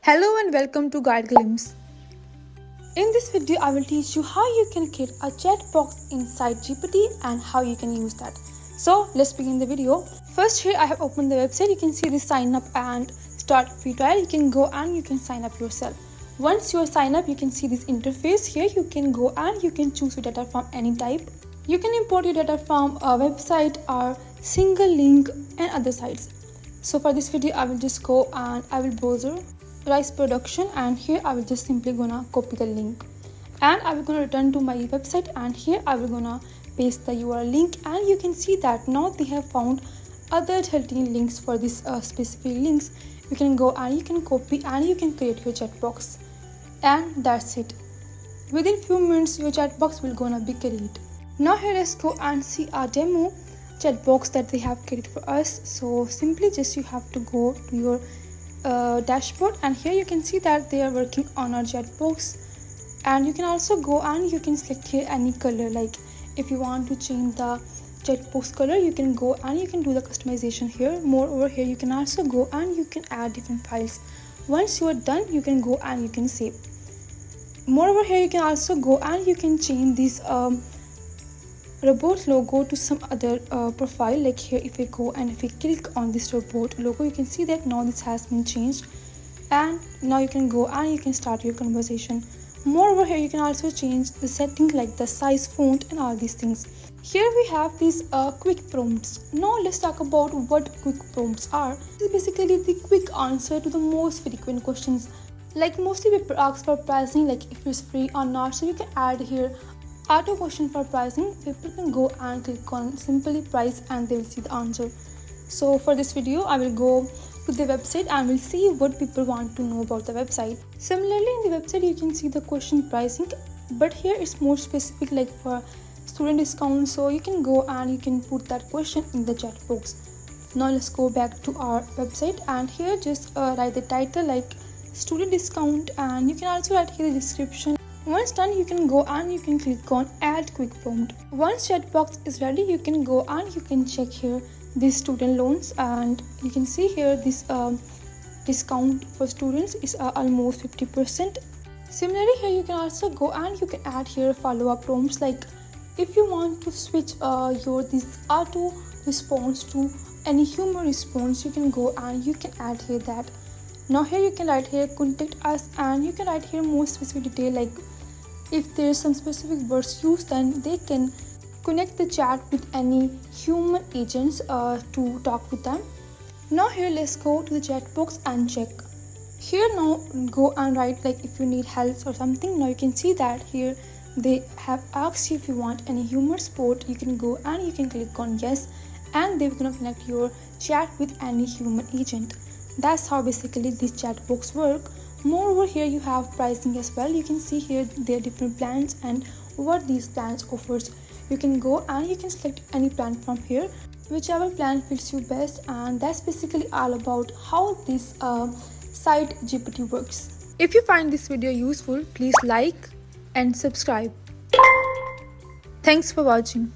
Hello and welcome to Guide Glimpse. In this video, I will teach you how you can create a chat box inside GPT and how you can use that. So let's begin the video. First, here I have opened the website. You can see the sign up and start free trial. You can go and you can sign up yourself. Once you are signed up, you can see this interface. Here you can go and you can choose your data from any type. You can import your data from a website or single link and other sites. So for this video, I will just go and I will browser Rice production, and here I will just simply gonna copy the link and I will gonna return to my website, and here I will gonna paste the URL link, and you can see that now they have found other 13 links for this specific links. You can go and you can copy and you can create your chat box, and that's it. Within few minutes your chat box will gonna be created. Now here let's go and see our demo chat box that they have created for us. So simply just you have to go to your dashboard, and here you can see that they are working on our chat box, and you can also go and you can select here any color. Like if you want to change the chat box color, you can go and you can do the customization here. Moreover, here you can also go and you can add different files. Once you are done, you can go and you can save. Moreover, here you can also go and you can change this robot logo to some other profile. Like here if we go and if we click on this robot logo, you can see that now this has been changed, and now you can go and you can start your conversation. Moreover, here you can also change the setting like the size, font and all these things. Here we have these quick prompts. Now let's talk about what quick prompts are. This is basically the quick answer to the most frequent questions. Like mostly people ask for pricing, like if it's free or not, so you can add here auto question for pricing. People can go and click on simply price and they will see the answer. So for this video, I will go to the website and we'll see what people want to know about the website. Similarly, in the website you can see the question pricing, but here it's more specific like for student discount. So you can go and you can put that question in the chat box. Now let's go back to our website, and here just write the title like student discount, and you can also write here the description. Once done, you can go and you can click on add quick prompt. Once chat box is ready, you can go and you can check here these student loans, and you can see here this discount for students is almost 50%. Similarly, here you can also go and you can add here follow-up prompts. Like if you want to switch your this auto response to any human response, you can go and you can add here that. Now here you can write here contact us, and you can write here more specific detail like if there is some specific words used, then they can connect the chat with any human agents to talk with them. Now here let's go to the chat box and check. Here now go and write like if you need help or something. Now you can see that here they have asked you if you want any human support. You can go and you can click on yes, and they're gonna connect your chat with any human agent. That's how basically this chat box work. Moreover, here you have pricing as well. You can see here their different plans and what these plans offers. You can go and you can select any plan from here, whichever plan fits you best, and that's basically all about how this site GPT works. If you find this video useful, please like and subscribe. Thanks for watching.